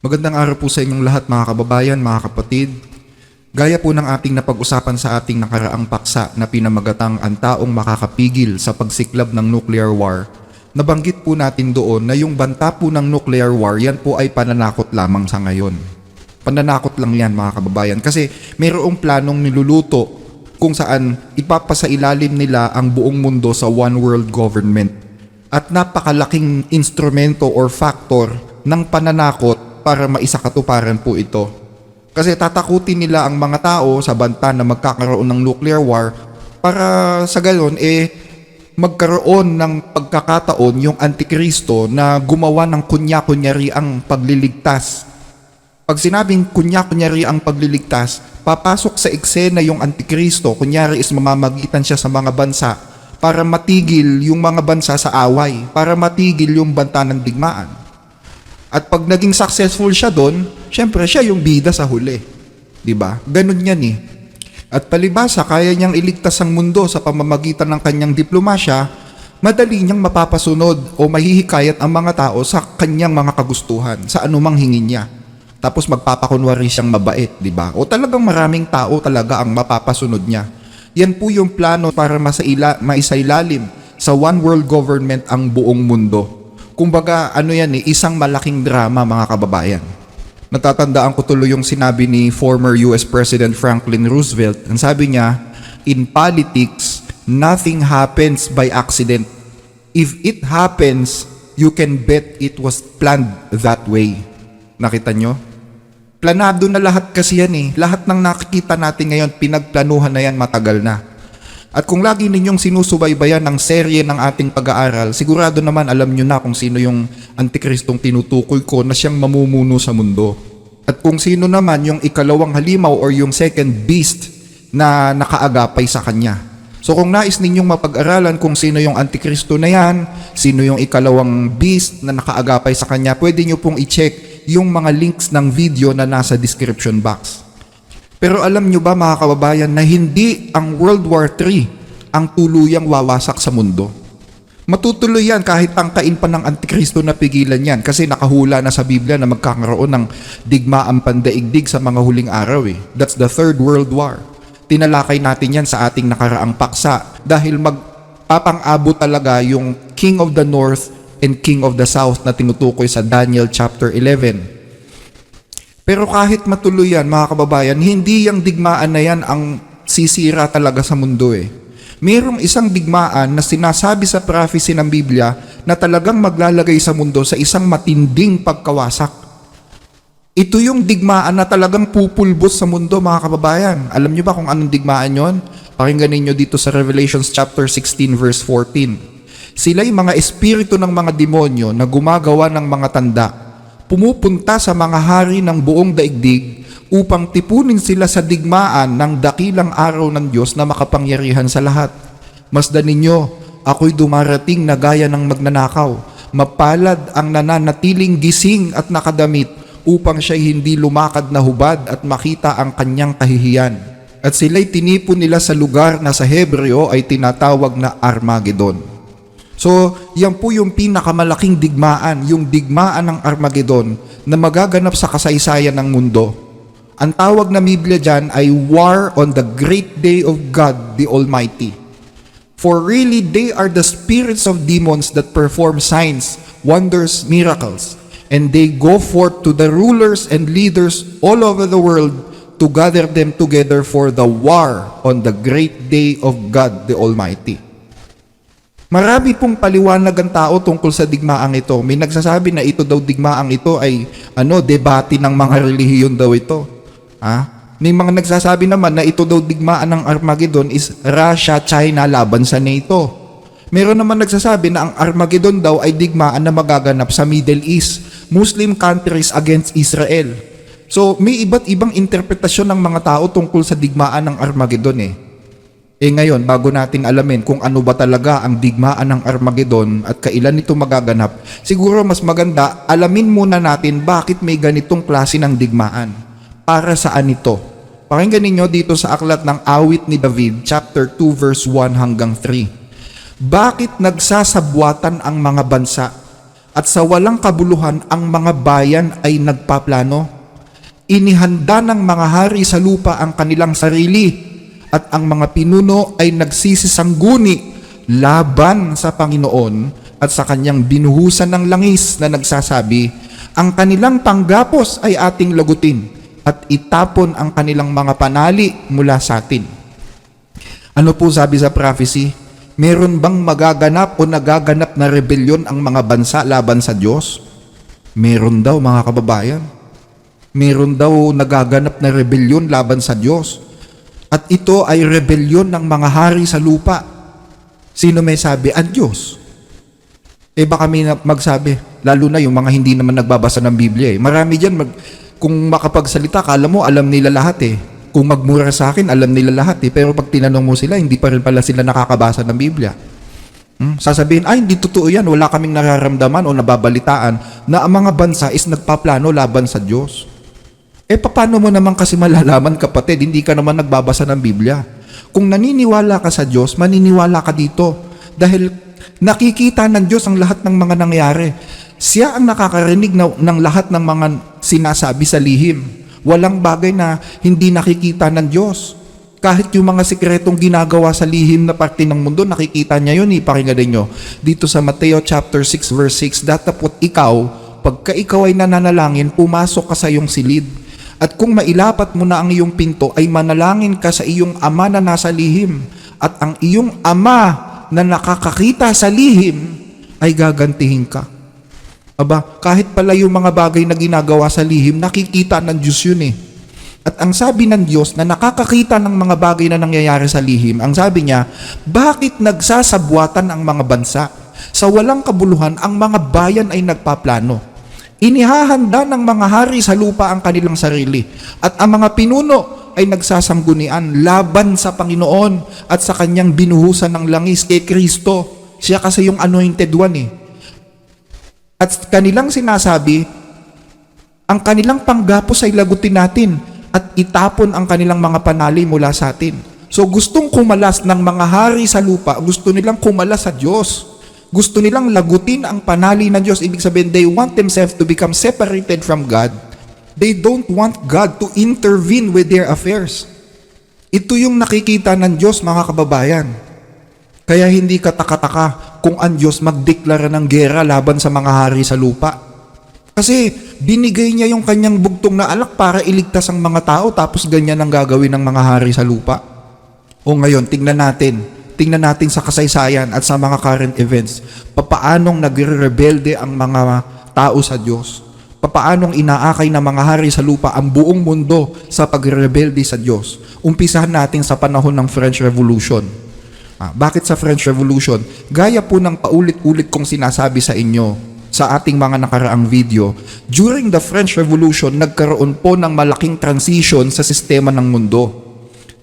Magandang araw po sa inyong lahat mga kababayan, mga kapatid. Gaya po ng ating napag-usapan sa ating nakaraang paksa na pinamagatang ang taong makakapigil sa pagsiklab ng nuclear war, nabanggit po natin doon na yung banta po ng nuclear war, yan po ay pananakot lamang sa ngayon. Pananakot lang yan mga kababayan kasi mayroong planong niluluto kung saan ipapasailalim nila ang buong mundo sa one world government. At napakalaking instrumento or factor ng pananakot para maisakatuparan po ito. Kasi tatakutin nila ang mga tao sa banta na magkakaroon ng nuclear war para sa gayon magkaroon ng pagkakataon yung Antikristo na gumawa ng kunya-kunyari ang pagliligtas. Pag sinabing kunya-kunyari ang pagliligtas, papasok sa eksena yung Antikristo, kunyari is mamamagitan siya sa mga bansa para matigil yung mga bansa sa away, para matigil yung banta ng digmaan. At pag naging successful siya doon, syempre siya yung bida sa huli. 'Di ba? Ganun yan eh. At palibhasa, kaya niyang iligtas ang mundo sa pamamagitan ng kanyang diplomasya, madali niyang mapapasunod o mahihikayat ang mga tao sa kanyang mga kagustuhan, sa anumang hingin niya. Tapos magpapakunwari siyang mabait, 'di ba? O talagang maraming tao talaga ang mapapasunod niya. Yan po yung plano para maisailalim sa one world government ang buong mundo. Kumbaga, isang malaking drama mga kababayan. Natatandaan ko tuloy yung sinabi ni former US President Franklin Roosevelt. Ang sabi niya, in politics, nothing happens by accident. If it happens, you can bet it was planned that way. Nakita nyo? Planado na lahat kasi yan eh. Lahat ng nakikita natin ngayon, pinagplanuhan na yan matagal na. At kung lagi ninyong sinusubaybayan ng serye ng ating pag-aaral, sigurado naman alam nyo na kung sino yung Antikristong tinutukoy ko na siyang mamumuno sa mundo. At kung sino naman yung ikalawang halimaw or yung second beast na nakaagapay sa kanya. So kung nais ninyong mapag-aralan kung sino yung Antikristo na yan, sino yung ikalawang beast na nakaagapay sa kanya, pwede nyo pong i-check yung mga links ng video na nasa description box. Pero alam nyo ba mga kababayan na hindi ang World War III ang tuluyang wawasak sa mundo? Matutuloy yan kahit tangkain pa ng Antikristo na pigilan yan kasi nakahula na sa Biblia na magkakaroon ng digmaang pandaigdig sa mga huling araw eh. That's the Third World War. Tinalakay natin yan sa ating nakaraang paksa dahil magpapang-abot talaga yung King of the North and King of the South na tinutukoy sa Daniel chapter 11. Pero kahit matuloy yan, mga kababayan, hindi yung digmaan na yan ang sisira talaga sa mundo eh. Mayroong isang digmaan na sinasabi sa prophecy ng Biblia na talagang maglalagay sa mundo sa isang matinding pagkawasak. Ito yung digmaan na talagang pupulbos sa mundo, mga kababayan. Alam niyo ba kung anong digmaan yon? Pakinggan ninyo dito sa Revelations chapter 16 verse 14. Sila'y mga espiritu ng mga demonyo na gumagawa ng mga tanda, pumupunta sa mga hari ng buong daigdig upang tipunin sila sa digmaan ng dakilang araw ng Diyos na makapangyarihan sa lahat. Masdan ninyo, ako'y dumarating na gaya ng magnanakaw. Mapalad ang nananatiling gising at nakadamit upang siya'y hindi lumakad na hubad at makita ang kanyang kahihiyan. At sila'y tinipon nila sa lugar na sa Hebreo ay tinatawag na Armageddon. So, yan po yung pinakamalaking digmaan, yung digmaan ng Armageddon na magaganap sa kasaysayan ng mundo. Ang tawag na Biblia dyan ay War on the Great Day of God the Almighty. For really, they are the spirits of demons that perform signs, wonders, miracles. And they go forth to the rulers and leaders all over the world to gather them together for the war on the great day of God the Almighty. Marami pong paliwanag ang tao tungkol sa digmaang ito. May nagsasabi na ito daw digmaang ito ay debate ng mga relihiyon daw ito. May mga nagsasabi naman na ito daw digmaan ng Armageddon is Russia, China laban sa NATO. Meron naman nagsasabi na ang Armageddon daw ay digmaan na magaganap sa Middle East, Muslim countries against Israel. So may iba't ibang interpretasyon ng mga tao tungkol sa digmaan ng Armageddon eh. Ngayon, bago natin alamin kung ano ba talaga ang digmaan ng Armageddon at kailan ito magaganap, siguro mas maganda alamin muna natin bakit may ganitong klase ng digmaan. Para saan ito? Pakinggan ninyo dito sa aklat ng Awit ni David, chapter 2, verse 1 hanggang 3. Bakit nagsasabwatan ang mga bansa? at sa walang kabuluhan ang mga bayan ay nagpaplano. Inihanda ng mga hari sa lupa ang kanilang sarili at ang mga pinuno ay nagsisisangguni laban sa Panginoon at sa kanyang binuhusan ng langis na nagsasabi, ang kanilang panggapos ay ating lagutin at itapon ang kanilang mga panali mula sa atin. Ano po sabi sa prophecy? Meron bang magaganap o nagaganap na rebelyon ang mga bansa laban sa Diyos? Meron daw, mga kababayan. Meron daw nagaganap na rebelyon laban sa Diyos. At ito ay rebelyon ng mga hari sa lupa. Sino may sabi? Ang Diyos. Baka may magsabi, lalo na yung mga hindi naman nagbabasa ng Biblia. Marami dyan, kung makapagsalita, kala mo alam nila lahat Kung magmura sa akin, alam nila lahat Pero pag tinanong mo sila, hindi pa rin pala sila nakakabasa ng Biblia. Sasabihin, hindi totoo yan. Wala kaming nararamdaman o nababalitaan na ang mga bansa is nagpaplano laban sa Diyos. Paano mo naman kasi malalaman, kapatid? Hindi ka naman nagbabasa ng Biblia. Kung naniniwala ka sa Diyos, maniniwala ka dito. Dahil nakikita ng Diyos ang lahat ng mga nangyari. Siya ang nakakarinig ng lahat ng mga sinasabi sa lihim. Walang bagay na hindi nakikita ng Diyos. Kahit yung mga sikretong ginagawa sa lihim na parte ng mundo, nakikita niya yun. Pakinggan niyo dito sa Mateo chapter 6 verse 6, datapot ikaw, pagka ikaw ay nananalangin, pumasok ka sa iyong silid. At kung mailapat mo na ang iyong pinto, ay manalangin ka sa iyong ama na nasa lihim. At ang iyong ama na nakakakita sa lihim ay gagantihin ka. Kahit pala yung mga bagay na ginagawa sa lihim, nakikita ng Diyos yun At ang sabi ng Diyos na nakakakita ng mga bagay na nangyayari sa lihim, ang sabi niya, bakit nagsasabwatan ang mga bansa? Sa walang kabuluhan, ang mga bayan ay nagpaplano. Inihahanda ng mga hari sa lupa ang kanilang sarili. At ang mga pinuno ay nagsasanggunian laban sa Panginoon at sa kanyang binuhusan ng langis kay Kristo. Siya kasi yung anointed one At kanilang sinasabi, ang kanilang panggapos ay lagutin natin at itapon ang kanilang mga panali mula sa atin. So gustong kumalas ng mga hari sa lupa, gusto nilang kumalas sa Diyos. Gusto nilang lagutin ang panali ng Diyos. Ibig sabihin, they want themselves to become separated from God. They don't want God to intervene with their affairs. Ito yung nakikita ng Diyos, mga kababayan. Kaya hindi kataka-taka kung ang Diyos magdeklara ng gera laban sa mga hari sa lupa. Kasi binigay niya yung kanyang bugtong na alak para iligtas ang mga tao, tapos ganyan ang gagawin ng mga hari sa lupa. O ngayon, tingnan natin sa kasaysayan at sa mga current events, papaanong nagre-rebelde ang mga tao sa Diyos. Papaanong inaakay ng mga hari sa lupa ang buong mundo sa pagre-rebelde sa Diyos. Umpisahan natin sa panahon ng French Revolution. Bakit sa French Revolution? Gaya po ng paulit-ulit kong sinasabi sa inyo sa ating mga nakaraang video, during the French Revolution, nagkaroon po ng malaking transition sa sistema ng mundo.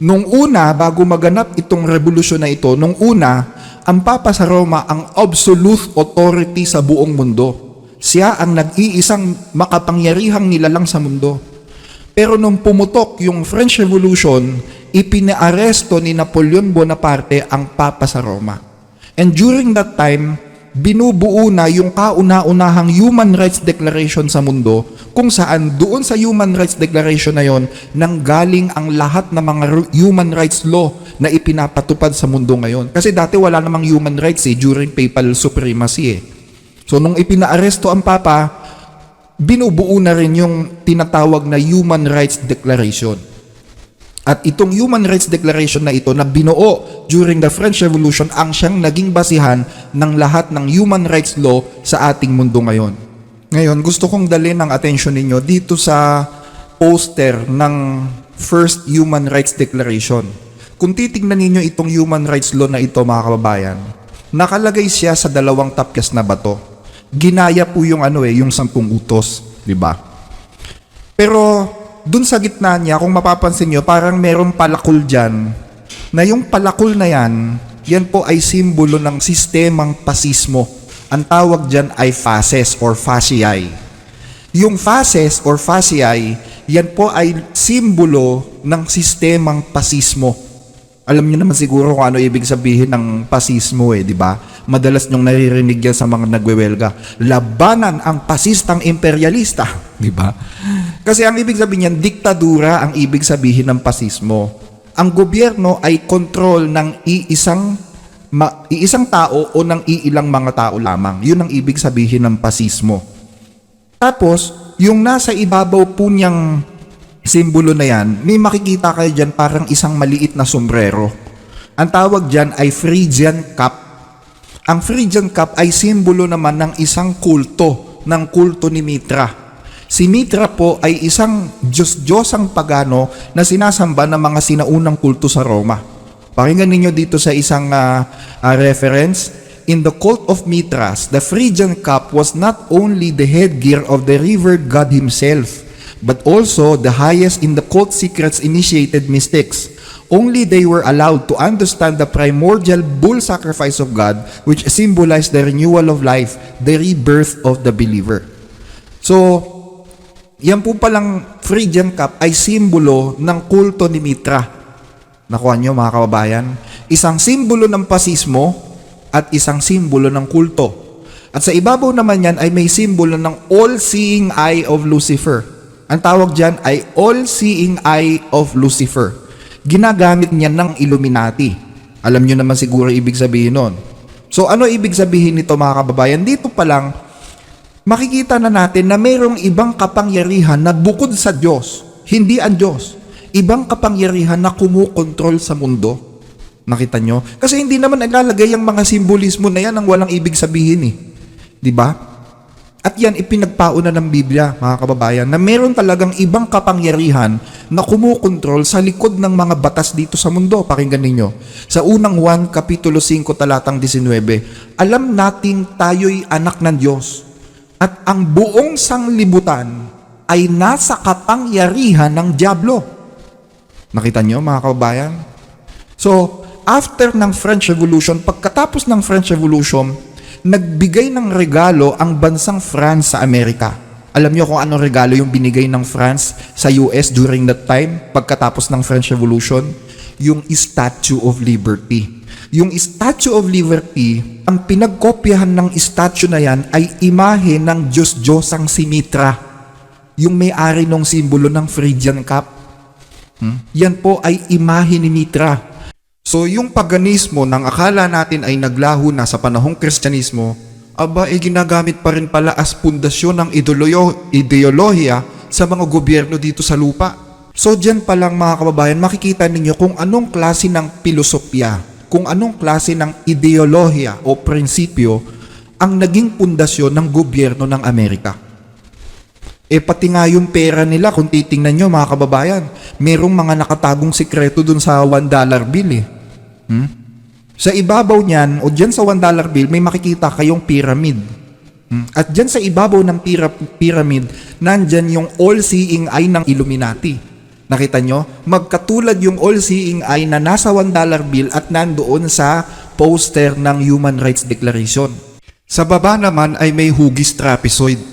Nung una, bago maganap itong revolusyon na ito, nung una, ang Papa sa Roma ang absolute authority sa buong mundo. Siya ang nag-iisang makapangyarihang nilalang sa mundo. Pero nung pumutok yung French Revolution, ipinaaresto ni Napoleon Bonaparte ang Papa sa Roma. And during that time, binubuo na yung kauna-unahang Human Rights Declaration sa mundo, kung saan doon sa Human Rights Declaration na yon nanggaling ang lahat ng mga human rights law na ipinapatupad sa mundo ngayon. Kasi dati wala namang human rights during papal supremacy So nung ipinaaresto ang Papa, binubuo na rin yung tinatawag na Human Rights Declaration. At itong Human Rights Declaration na ito na binuo during the French Revolution ang siyang naging basihan ng lahat ng human rights law sa ating mundo ngayon. Ngayon, gusto kong dalhin ang atensyon ninyo dito sa poster ng First Human Rights Declaration. Kung titignan ninyo itong human rights law na ito, mga kababayan, nakalagay siya sa 2 tapyas na bato. Ginaya po yung yung 10 utos, di ba? Pero dun sa gitna niya, kung mapapansin nyo, parang merong palakol dyan, na yung palakol na yan po ay simbolo ng sistemang pasismo. Ang tawag dyan ay fasces or fasciae. Yung fasces or fasciae, yan po ay simbolo ng sistemang pasismo. Alam niyo naman siguro kung ano ibig sabihin ng pasismo di ba? Madalas niyong naririnig yan sa mga nagwewelga. Labanan ang pasistang imperialista, di ba? Kasi ang ibig sabihin niyan, diktadura ang ibig sabihin ng pasismo. Ang gobyerno ay kontrol ng iisang tao o ng iilang mga tao lamang. Yun ang ibig sabihin ng pasismo. Tapos, yung nasa ibabaw po niyang simbolo na yan, may makikita kayo dyan parang isang maliit na sombrero. Ang tawag dyan ay Phrygian cap. Ang Phrygian cap ay simbolo naman ng isang kulto, ng kulto ni Mitra. Si Mitra po ay isang Diyos-Diyosang pagano na sinasamba ng mga sinaunang kulto sa Roma. Pakinggan ninyo dito sa isang reference. In the cult of Mithras, the Phrygian cap was not only the headgear of the revered god himself, but also the highest in the cult secrets initiated mystics. Only they were allowed to understand the primordial bull sacrifice of God, which symbolized the renewal of life, the rebirth of the believer. So, yan po palang Phrygian cap ay simbolo ng kulto ni Mitra. Nakuha nyo mga kababayan? Isang simbolo ng pasismo at isang simbolo ng kulto. At sa ibabaw naman yan ay may simbolo ng all-seeing eye of Lucifer. Ang tawag dyan ay all-seeing eye of Lucifer. Ginagamit niya ng Illuminati. Alam nyo naman siguro ibig sabihin nun. So ano ibig sabihin nito mga kababayan? Dito pa lang, makikita na natin na mayroong ibang kapangyarihan na bukod sa Diyos, hindi ang Diyos. Ibang kapangyarihan na kumukontrol sa mundo. Nakita nyo? Kasi hindi naman naglalagay ang mga simbolismo na yan ang walang ibig sabihin Di ba? At yan ipinagpauna ng Biblia, mga kababayan, na meron talagang ibang kapangyarihan na kumukontrol sa likod ng mga batas dito sa mundo. Pakinggan ninyo. Sa unang Juan, Kapitulo 5, talatang 19, alam nating tayo'y anak ng Diyos at ang buong sanglibutan ay nasa kapangyarihan ng dyablo. Nakita nyo, mga kababayan? So, after ng French Revolution, pagkatapos ng French Revolution, nagbigay ng regalo ang bansang France sa Amerika. Alam niyo kung anong regalo yung binigay ng France sa US during that time, pagkatapos ng French Revolution? Yung Statue of Liberty. Yung Statue of Liberty, ang pinagkopyahan ng statue na yan ay imahe ng Diyos-Diyosang si Mitra. Yung may-ari ng simbolo ng Phrygian cap. Yan po ay imahe ni Mitra. So yung paganismo nang akala natin ay naglaho na sa panahong Kristyanismo, ginagamit pa rin pala as pundasyon ng ideolohiya sa mga gobyerno dito sa lupa. So dyan pa lang mga kababayan, makikita ninyo kung anong klase ng pilosopya, kung anong klase ng ideolohiya o prinsipyo ang naging pundasyon ng gobyerno ng Amerika. Pati nga yung pera nila, kung titingnan nyo mga kababayan, merong mga nakatagong sikreto dun sa $1 bill Sa ibabaw niyan, o dyan sa $1 bill, may makikita kayong pyramid. At dyan sa ibabaw ng pyramid, nandyan yung all-seeing eye ng Illuminati. Nakita nyo? Magkatulad yung all-seeing eye na nasa $1 bill at nandoon sa poster ng Human Rights Declaration. Sa baba naman ay may hugis trapezoid.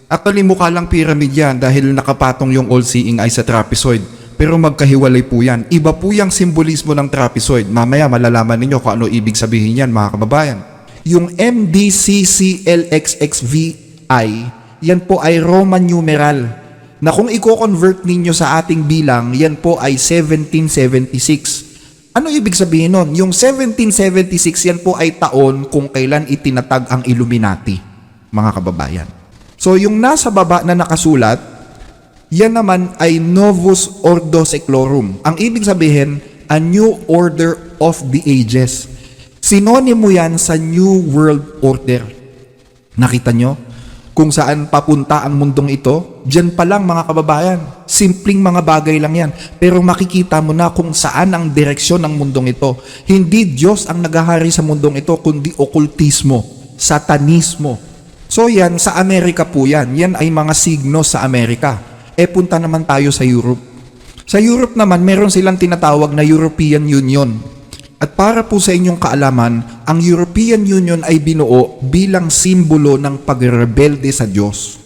Actually, mukha lang pyramid yan dahil nakapatong yung all-seeing eye sa trapezoid. Pero magkahiwalay po yan. Iba po yung simbolismo ng trapezoid. Mamaya malalaman ninyo kung ano ibig sabihin yan, mga kababayan. Yung MDCCLXXVI, yan po ay Roman numeral. Na kung i-convert ninyo sa ating bilang, yan po ay 1776. Ano ibig sabihin nun? Yung 1776, yan po ay taon kung kailan itinatag ang Illuminati, mga kababayan. So yung nasa baba na nakasulat, yan naman ay Novus Ordo Seclorum. Ang ibig sabihin, a new order of the ages. Sinonimo yan sa New World Order. Nakita nyo? Kung saan papunta ang mundong ito, dyan pa lang mga kababayan. Simpleng mga bagay lang yan. Pero makikita mo na kung saan ang direksyon ng mundong ito. Hindi Diyos ang naghahari sa mundong ito, kundi okultismo, satanismo. So yan, sa Amerika po yan. Yan ay mga signo sa Amerika. Punta naman tayo sa Europe. Sa Europe naman, meron silang tinatawag na European Union. At para po sa inyong kaalaman, ang European Union ay binuo bilang simbolo ng pagrebelde sa Diyos.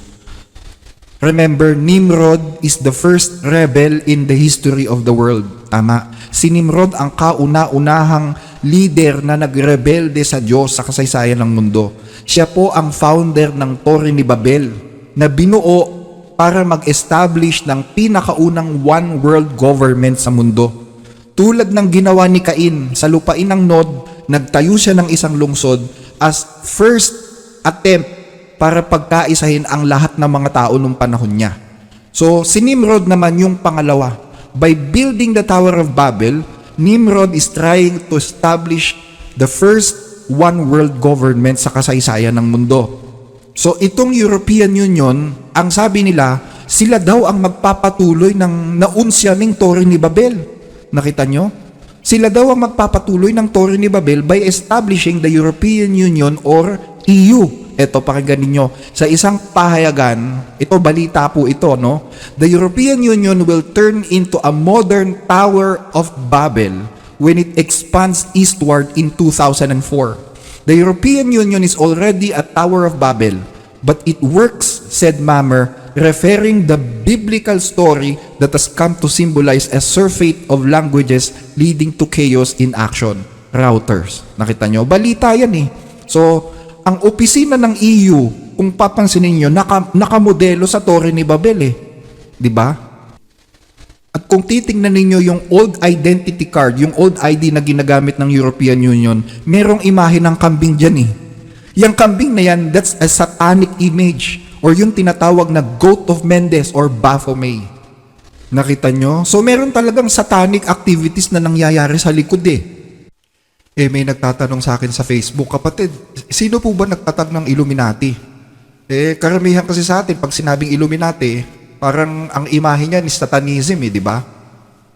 Remember, Nimrod is the first rebel in the history of the world. Tama. Si Nimrod ang kauna-unahang leader na nagrebelde sa Diyos sa kasaysayan ng mundo. Siya po ang founder ng Torre ni Babel na binuo para mag-establish ng pinakaunang one world government sa mundo. Tulad ng ginawa ni Cain sa lupain ng Nod, nagtayo siya ng isang lungsod as first attempt para pagkaisahin ang lahat ng mga tao nung panahon niya. So, si Nimrod naman yung pangalawa. By building the Tower of Babel, Nimrod is trying to establish the first one world government sa kasaysayan ng mundo. So, itong European Union, ang sabi nila, sila daw ang magpapatuloy ng naunsyaming Torre ni Babel. Nakita nyo? Sila daw ang magpapatuloy ng Torre ni Babel by establishing the European Union or EU. Ito, pakinggan ninyo. Sa isang pahayagan, ito, balita po ito, no? The European Union will turn into a modern Tower of Babel when it expands eastward in 2004. The European Union is already a Tower of Babel, but it works, said Mammer, referring the biblical story that has come to symbolize a surfeit of languages leading to chaos in action. Routers. Nakita nyo? Balita yan eh. So, ang opisina ng EU, kung papansinin niyo, nakamodelo sa Torre ni Babel eh. 'Di ba? At kung titingnan ninyo yung old identity card, yung old ID na ginagamit ng European Union, merong imahe ng kambing diyan eh. Yung kambing na yan, that's a satanic image or yung tinatawag na Goat of Mendes or Baphomet. Nakita nyo? So meron talagang satanic activities na nangyayari sa likod eh. May nagtatanong sa akin sa Facebook, kapatid, sino po ba nagtatag ng Illuminati? Karamihan kasi sa atin, pag sinabing Illuminati, parang ang imahe niya is satanism di ba?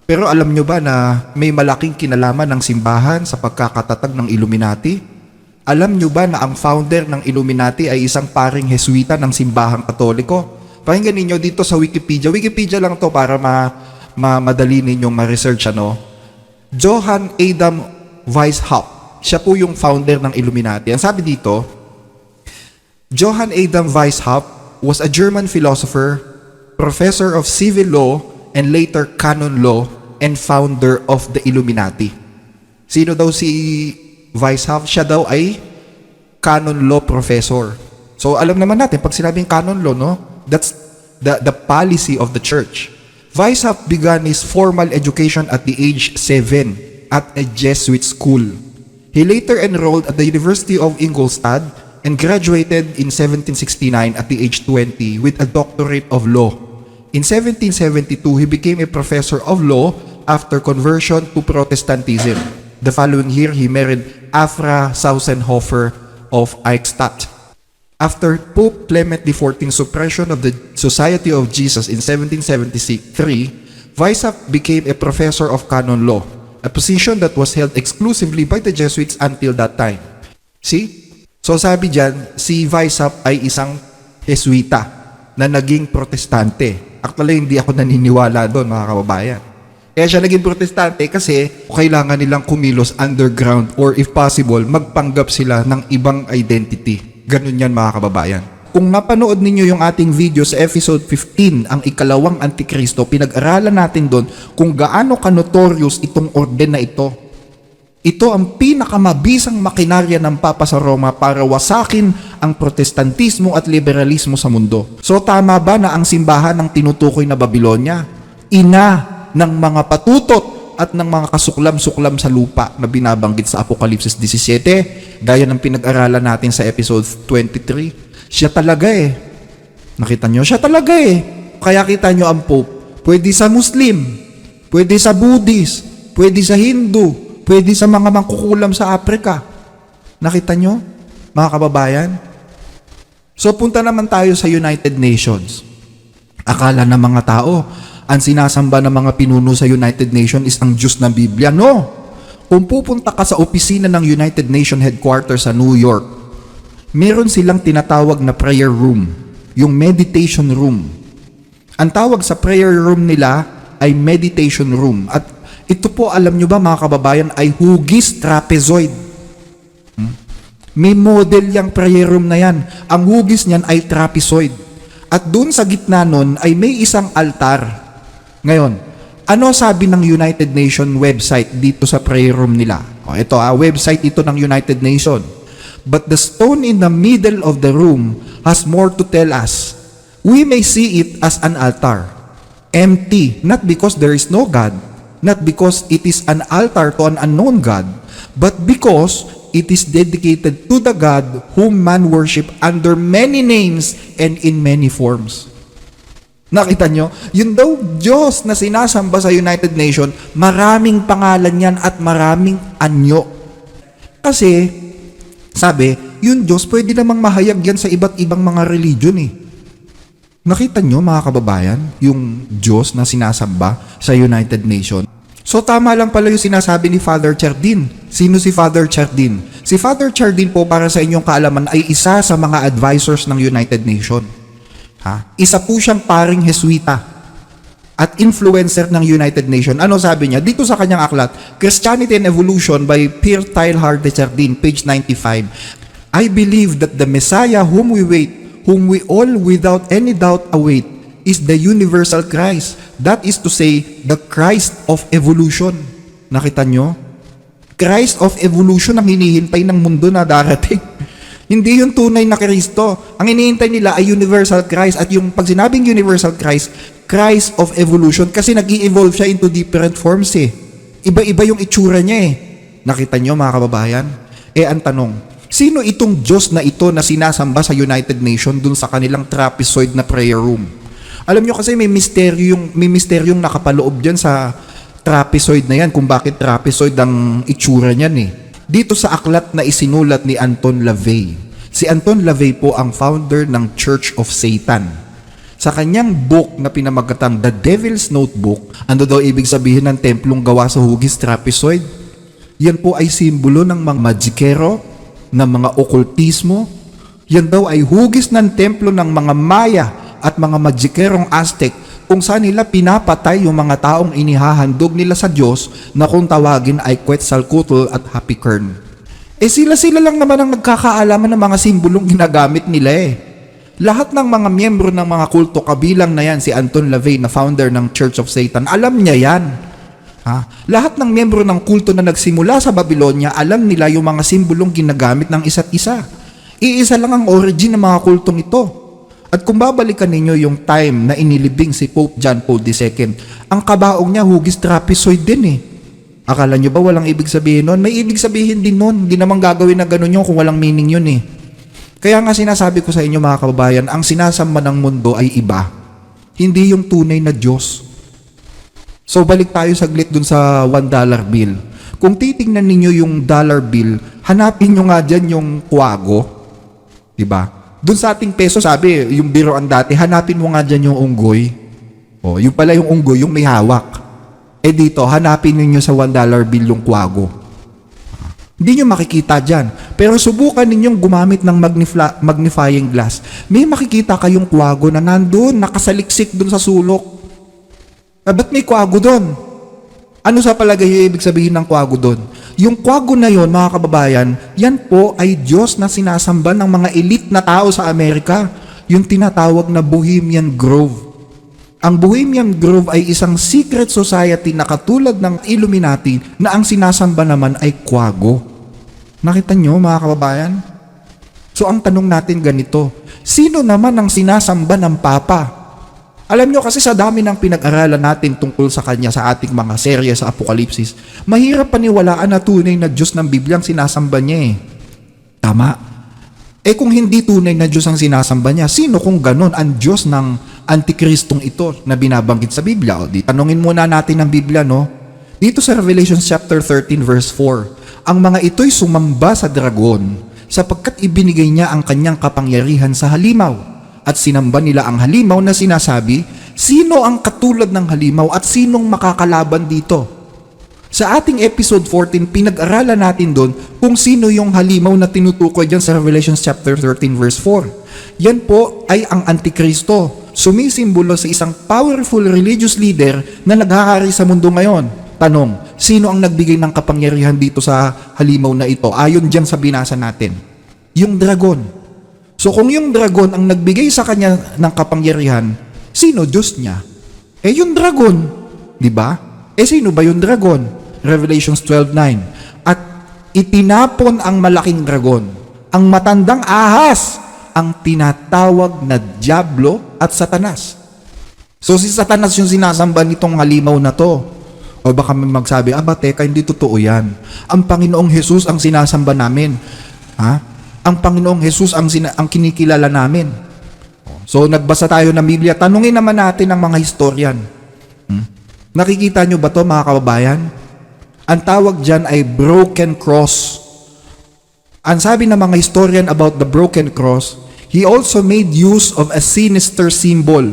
Pero alam nyo ba na may malaking kinalaman ng simbahan sa pagkakatatag ng Illuminati? Alam nyo ba na ang founder ng Illuminati ay isang paring Jesuita ng simbahang Katoliko? Pakinggan ninyo dito sa Wikipedia. Wikipedia lang to para madali ninyong ma-research ano. Johann Adam Weishaupt. Siya po yung founder ng Illuminati. Ang sabi dito, Johann Adam Weishaupt was a German philosopher, professor of civil law, and later canon law, and founder of the Illuminati. Sino daw si Weishaupt? Siya daw ay canon law professor. So alam naman natin, pag sinabing canon law, no? That's the policy of the church. Weishaupt began his formal education at the age 7 at a Jesuit school. He later enrolled at the University of Ingolstadt and graduated in 1769 at the age 20 with a doctorate of law. In 1772, he became a professor of law after conversion to Protestantism. The following year, he married Afra Sausenhofer of Eichstätt. After Pope Clement XIV's suppression of the Society of Jesus in 1773, Weishaupt became a professor of canon law, a position that was held exclusively by the Jesuits until that time. See? So sabi dyan, si Weishaupt ay isang Jesuita na naging protestante. Actually, hindi ako naniniwala doon, mga kababayan. Kaya siya naging protestante kasi kailangan nilang kumilos underground or if possible, magpanggap sila ng ibang identity. Ganun yan, mga kababayan. Kung napanood ninyo yung ating video sa episode 15, ang ikalawang Antikristo, pinag-aralan natin doon kung gaano ka-notorious itong orden na ito. Ito ang pinakamabisang makinarya ng Papa sa Roma para wasakin ang protestantismo at liberalismo sa mundo. So tama ba na ang simbahan ng tinutukoy na Babylonia, ina ng mga patutot at ng mga kasuklam-suklam sa lupa na binabanggit sa Apokalipsis 17, gaya ng pinag-aralan natin sa episode 23, siya talaga eh. Nakita nyo? Siya talaga eh. Kaya kita nyo ang Pope. Pwede sa Muslim, pwede sa Buddhist, pwede sa Hindu, pwede sa mga mangkukulam sa Africa. Nakita nyo, mga kababayan? So punta naman tayo sa United Nations. Akala ng mga tao, ang sinasamba ng mga pinuno sa United Nations is ang Diyos na Biblia. No! Kung pupunta ka sa opisina ng United Nations headquarters sa New York, meron silang tinatawag na prayer room, yung meditation room. Ang tawag sa prayer room nila ay meditation room. At ito po, alam nyo ba mga kababayan, ay hugis trapezoid. May model yung prayer room na yan. Ang hugis niyan ay trapezoid. At doon sa gitna nun ay may isang altar. Ngayon, ano sabi ng United Nations website dito sa prayer room nila? Ito website ito ng United Nations. But the stone in the middle of the room has more to tell us. We may see it as an altar, empty, not because there is no God, not because it is an altar to an unknown God, but because it is dedicated to the God whom man worship under many names and in many forms. Nakita nyo? Yun daw Diyos na sinasamba sa United Nations, maraming pangalan yan at maraming anyo. Kasi, sabi, yun Diyos, pwede namang mahayag yan sa iba't ibang mga religion eh. Nakita nyo mga kababayan, yung Diyos na sinasamba sa United Nations? So tama lang pala yung sinasabi ni Father Chardin. Sino si Father Chardin? Si Father Chardin po, para sa inyong kaalaman, ay isa sa mga advisors ng United Nations. Isa po siyang paring Jesuita at influencer ng United Nations. Ano sabi niya? Dito sa kanyang aklat, Christianity and Evolution by Pierre Teilhard de Chardin, page 95. I believe that the Messiah whom we wait, whom we all without any doubt await, is the universal Christ. That is to say, the Christ of evolution. Nakita nyo? Christ of evolution ang hinihintay ng mundo na darating. Hindi yung tunay na Kristo. Ang hinihintay nila ay universal Christ. At yung pag sinabing universal Christ, Christ of evolution, kasi nag-i-evolve siya into different forms eh. Iba-iba yung itsura niya eh. Nakita nyo mga kababayan? Ang tanong, sino itong Diyos na ito na sinasamba sa United Nations dun sa kanilang trapezoid na prayer room? Alam nyo kasi may misteryong nakapaloob dyan sa trapezoid na yan, kung bakit trapezoid ang itsura niyan eh. Dito sa aklat na isinulat ni Anton LaVey. Si Anton LaVey po ang founder ng Church of Satan. Sa kanyang book na pinamagatang The Devil's Notebook, ano daw ibig sabihin ng templong gawa sa hugis trapezoid? Yan po ay simbolo ng mga magikero, ng mga okultismo. Yan daw ay hugis ng templo ng mga Maya at mga magikerong Aztec, kung saan nila pinapatay yung mga taong inihahandog nila sa Diyos na kung tawagin ay Quetzalcoatl at Hapikern. Sila lang naman ang nagkakaalaman ng mga simbolong ginagamit nila eh. Lahat ng mga miyembro ng mga kulto, kabilang na yan si Anton LaVey na founder ng Church of Satan, alam niya yan. Lahat ng miyembro ng kulto na nagsimula sa Babylonia, alam nila yung mga simbolong ginagamit ng isa't isa. Iisa lang ang origin ng mga kultong ito. At kung babalikan ninyo yung time na inilibing si Pope John Paul II, ang kabaong niya hugis trapezoid din eh. Akala nyo ba walang ibig sabihin nun? May ibig sabihin din nun. Hindi naman gagawin na ganun yun kung walang meaning yun eh. Kaya nga sinasabi ko sa inyo mga kababayan, ang sinasamba ng mundo ay iba. Hindi yung tunay na Diyos. So balik tayo saglit dun sa $1 bill. Kung titingnan ninyo yung dollar bill, hanapin nyo nga dyan yung kwago. Diba? Doon sa ating peso, sabi, yung biroan dati, hanapin mo nga dyan yung unggoy. Yung pala yung unggoy, yung may hawak. Dito, hanapin ninyo sa $1 bill yung kwago. Hindi nyo makikita dyan. Pero subukan ninyong gumamit ng magnifying glass. May makikita kayong kwago na nandun, nakasaliksik dun sa sulok. Ba't may kwago dun? Ano sa palagay yung ibig sabihin ng kwago doon? Yung kwago na yon, mga kababayan, yan po ay Diyos na sinasamba ng mga elite na tao sa Amerika. Yung tinatawag na Bohemian Grove. Ang Bohemian Grove ay isang secret society na katulad ng Illuminati na ang sinasamba naman ay kwago. Nakita nyo mga kababayan? So ang tanong natin ganito, sino naman ang sinasamba ng Papa? Alam nyo kasi sa dami ng pinag-aralan natin tungkol sa Kanya sa ating mga serye sa Apokalipsis, mahirap paniwalaan na tunay na Diyos ng Biblia ang sinasamba niya eh. Tama. Kung hindi tunay na Diyos ang sinasamba niya, sino kung ganon ang Diyos ng Antikristong ito na binabanggit sa Biblia? Tanungin muna natin ang Biblia, no? Dito sa Revelation chapter 13 verse 4, ang mga ito'y sumamba sa dragon sapagkat ibinigay niya ang kanyang kapangyarihan sa halimaw. At sinamba nila ang halimaw na sinasabi, sino ang katulad ng halimaw at sinong makakalaban dito? Sa ating episode 14, pinag-aralan natin doon kung sino yung halimaw na tinutukoy dyan sa Revelation chapter 13 verse 4. Yan po ay ang Antikristo, sumisimbolo sa isang powerful religious leader na naghahari sa mundo ngayon. Tanong, sino ang nagbigay ng kapangyarihan dito sa halimaw na ito? Ayon dyan sa binasa natin, yung dragon. So kung yung dragon ang nagbigay sa kanya ng kapangyarihan, sino Diyos niya? Yung dragon, di ba? Sino ba yung dragon? Revelations 12:9. At itinapon ang malaking dragon, ang matandang ahas, ang tinatawag na Diablo at Satanas. So si Satanas yung sinasamba nitong halimaw na to. O baka may magsabi, teka, hindi totoo yan. Ang Panginoong Jesus ang sinasamba namin. Ang Panginoong Jesus ang kinikilala namin. So nagbasa tayo ng Biblia, tanungin naman natin ang mga historian. Nakikita nyo ba to mga kababayan? Ang tawag dyan ay broken cross. Ang sabi ng mga historian about the broken cross, he also made use of a sinister symbol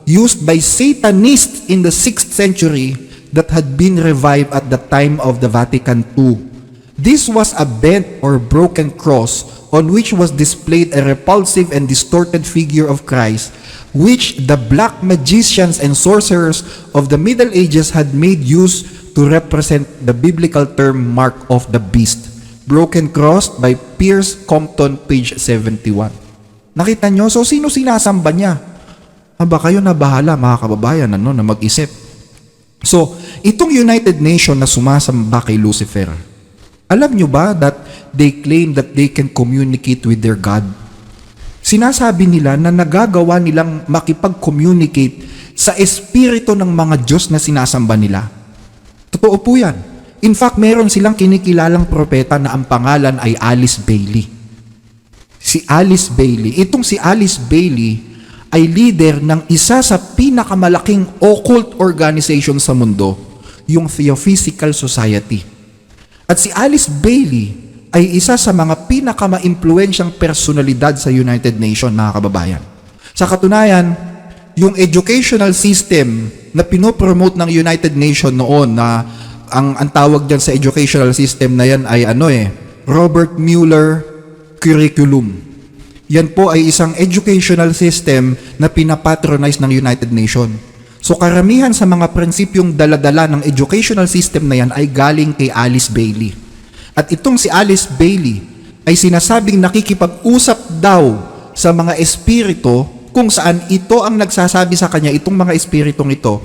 used by Satanists in the 6th century that had been revived at the time of the Vatican II. This was a bent or broken cross on which was displayed a repulsive and distorted figure of Christ, which the black magicians and sorcerers of the Middle Ages had made use to represent the biblical term mark of the beast. Broken Cross by Pierce Compton, page 71. Nakita nyo? So sino sinasamba niya? Kayo na bahala mga kababayan na mag-isip. So, itong United Nations na sumasamba kay Lucifer, alam nyo ba that they claim that they can communicate with their God? Sinasabi nila na nagagawa nilang makipag-communicate sa espiritu ng mga Diyos na sinasamba nila. Totoo po yan. In fact, meron silang kinikilalang propeta na ang pangalan ay Alice Bailey. Si Alice Bailey. Itong si Alice Bailey ay leader ng isa sa pinakamalaking occult organization sa mundo, yung Theosophical Society. At si Alice Bailey ay isa sa mga pinakama-impluensyang personalidad sa United Nations, mga kababayan. Sa katunayan, yung educational system na pinopromote ng United Nations noon, na ang tawag dyan sa educational system na yan ay Robert Mueller Curriculum. Yan po ay isang educational system na pinapatronize ng United Nations. So karamihan sa mga prinsipyong daladala ng educational system na yan ay galing kay Alice Bailey. At itong si Alice Bailey ay sinasabing nakikipag-usap daw sa mga espiritu kung saan ito ang nagsasabi sa kanya, itong mga espiritong ito,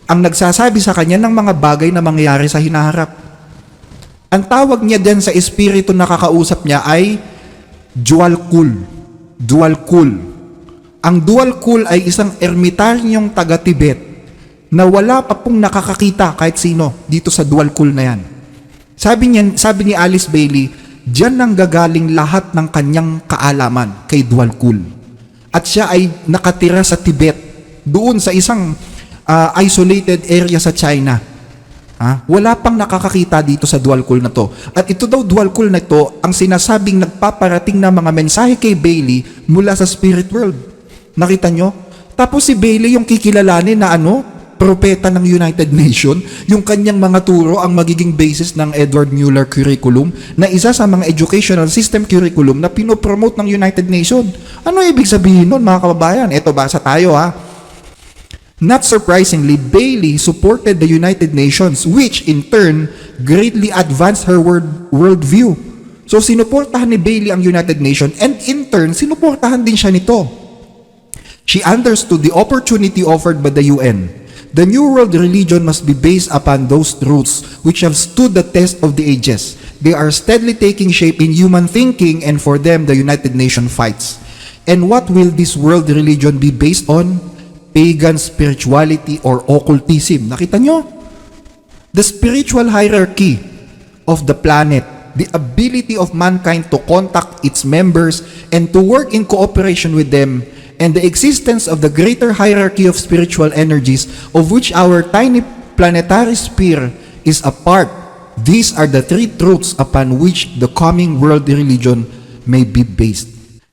ang nagsasabi sa kanya ng mga bagay na mangyayari sa hinaharap. Ang tawag niya din sa espiritu na kakausap niya ay dual cool. Dual cool. Ang dual cool ay isang ermitaryong taga-Tibet na wala pa pong nakakakita kahit sino dito sa dual cool na yan. Sabi ni Alice Bailey, diyan nang gagaling lahat ng kanyang kaalaman kay dual cool. At siya ay nakatira sa Tibet, doon sa isang isolated area sa China. Wala pang nakakakita dito sa dual cool na to. At ito daw dual cool na ito ang sinasabing nagpaparating na mga mensahe kay Bailey mula sa spirit world. Nakita nyo? Tapos si Bailey yung kikilalanin na propeta ng United Nations, yung kanyang mga turo ang magiging basis ng Edward Mueller Curriculum na isa sa mga educational system curriculum na pinopromote ng United Nations. Ano ibig sabihin nun mga kababayan? Ito, basa tayo Not surprisingly, Bailey supported the United Nations, which in turn greatly advanced her worldview. So sinuportahan ni Bailey ang United Nations and in turn, sinuportahan din siya nito. She understood the opportunity offered by the UN. The new world religion must be based upon those truths which have stood the test of the ages. They are steadily taking shape in human thinking, and for them, the United Nations fights. And what will this world religion be based on? Pagan spirituality or occultism. Nakita nyo? The spiritual hierarchy of the planet, the ability of mankind to contact its members and to work in cooperation with them, and the existence of the greater hierarchy of spiritual energies of which our tiny planetary sphere is a part. These are the three truths upon which the coming world religion may be based.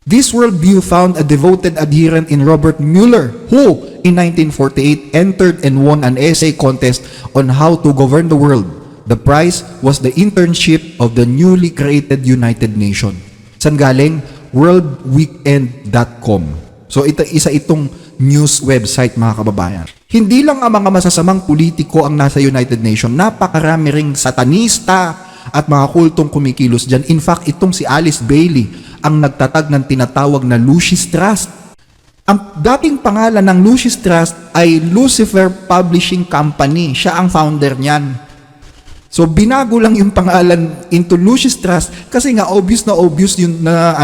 This worldview found a devoted adherent in Robert Mueller, who, in 1948, entered and won an essay contest on how to govern the world. The prize was the internship of the newly created United Nations. San galing? worldweekend.com. So isa itong news website mga kababayan. Hindi lang ang mga masasamang politiko ang nasa United Nations, napakarami ring satanista at mga kultong kumikilos dyan. In fact, itong si Alice Bailey ang nagtatag ng tinatawag na Lucis Trust. Ang dating pangalan ng Lucis Trust ay Lucifer Publishing Company. Siya ang founder niyan. So binago lang yung pangalan into Lucis Trust kasi nga obvious yun na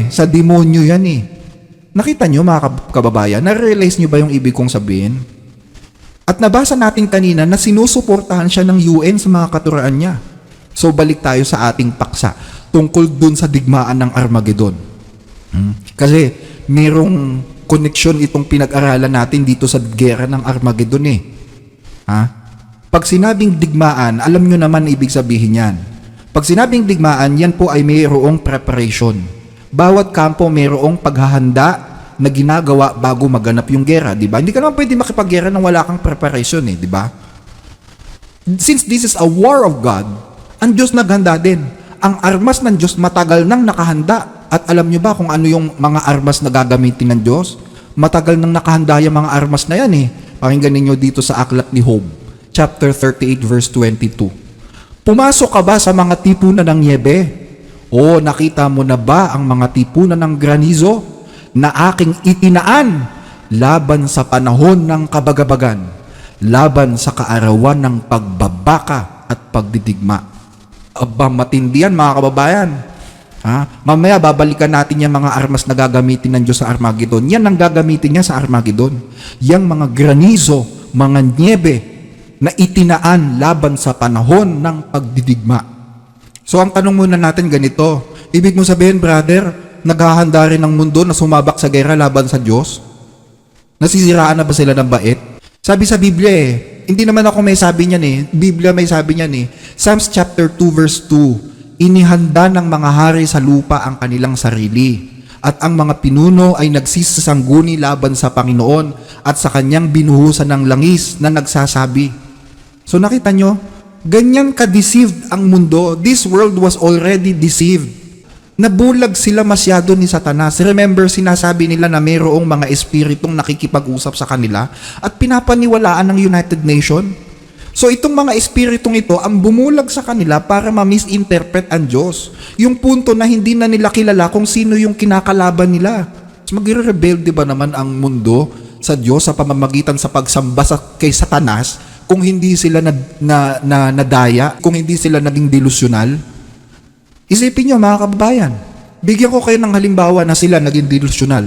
sa demonyo yan eh. Nakita nyo mga kababayan, na-realize nyo ba yung ibig kong sabihin? At nabasa natin kanina na sinusuportahan siya ng UN sa mga katuraan niya. So balik tayo sa ating paksa tungkol dun sa digmaan ng Armageddon. Kasi merong koneksyon itong pinag-aralan natin dito sa gera ng Armageddon eh. Pag sinabing digmaan, alam nyo naman ibig sabihin yan. Pag sinabing digmaan, yan po ay mayroong preparation. Bawat kampo mayroong paghahanda na ginagawa bago maganap yung gera, di ba? Hindi ka naman pwede makipaggera nang wala kang preparation eh, di ba? Since this is a war of God, ang Diyos naghanda din. Ang armas ng Diyos matagal nang nakahanda. At alam nyo ba kung ano yung mga armas na gagamitin ng Diyos? Matagal nang nakahanda yung mga armas na yan eh. Pakinggan ninyo dito sa aklat ni Job, chapter 38 verse 22. Pumasok ka ba sa mga tipunan ng niebe? O nakita mo na ba ang mga tipunan ng granizo na aking itinaan laban sa panahon ng kabagabagan, laban sa kaarawan ng pagbabaka at pagdidigma? Aba, matindi yan mga kababayan. Mamaya babalikan natin yung mga armas na gagamitin ng Diyos sa Armageddon. Yan ang gagamitin niya sa Armageddon. Yang mga granizo, mga niebe na itinaan laban sa panahon ng pagdidigma. So ang tanong muna natin ganito, ibig mo sabihin brother, naghahanda rin ng mundo na sumabak sa gera laban sa Diyos? Nasisiraan na ba sila ng bait? Sabi sa Biblia hindi naman ako may sabi niyan Biblia may sabi niyan Psalms chapter 2 verse 2, inihanda ng mga hari sa lupa ang kanilang sarili, at ang mga pinuno ay nagsisasangguni laban sa Panginoon at sa kanyang binuhusan ng langis na nagsasabi. So nakita nyo, ganyan ka-deceived ang mundo. This world was already deceived. Nabulag sila masyado ni Satanas. Remember, sinasabi nila na mayroong mga espiritong nakikipag-usap sa kanila at pinapaniwalaan ng United Nations. So itong mga espiritong ito ang bumulag sa kanila para ma-misinterpret ang Diyos. Yung punto na hindi na nila kilala kung sino yung kinakalaban nila. So magre-rebelde ba naman ang mundo sa Diyos sa pamamagitan sa pagsamba kay Satanas kung hindi sila nadaya, kung hindi sila naging delusional? Isipin nyo mga kababayan, bigyan ko kayo ng halimbawa na sila naging delusional.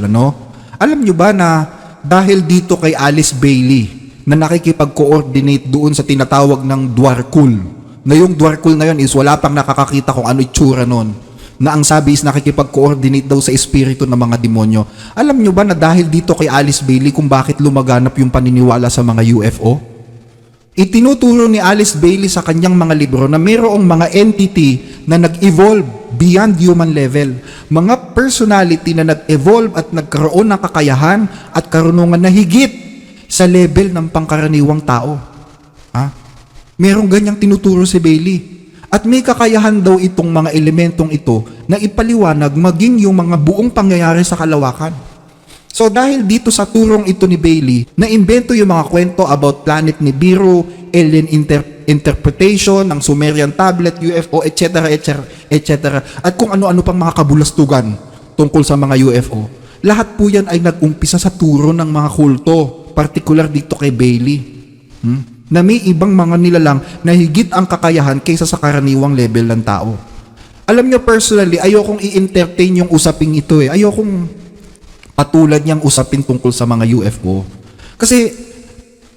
Alam nyo ba na dahil dito kay Alice Bailey, na nakikipag-coordinate doon sa tinatawag ng Dwarkul. Na yung Dwarkul na yun is wala pang nakakakita kung ano itsura nun. Na ang sabi is nakikipag-coordinate daw sa espiritu ng mga demonyo. Alam nyo ba na dahil dito kay Alice Bailey kung bakit lumaganap yung paniniwala sa mga UFO? Itinuturo ni Alice Bailey sa kanyang mga libro na mayroong mga entity na nag-evolve beyond human level. Mga personality na nag-evolve at nagkaroon ng kakayahan at karunungan na higit sa level ng pangkaraniwang tao. Merong ganyang tinuturo si Bailey. At may kakayahan daw itong mga elementong ito na ipaliwanag maging yung mga buong pangyayari sa kalawakan. So dahil dito sa turong ito ni Bailey, na-imbento yung mga kwento about planet Nibiru, alien interpretation, ng Sumerian tablet, UFO, etc., etc., at kung ano-ano pang mga kabulastugan tungkol sa mga UFO. Lahat po yan ay nag-umpisa sa turo ng mga kulto, particular dito kay Bailey, na may ibang mga nilalang na higit ang kakayahan kaysa sa karaniwang level ng tao. Alam nyo personally, ayokong i-entertain yung usaping ito Ayokong patulad niyang usapin tungkol sa mga UFO. Kasi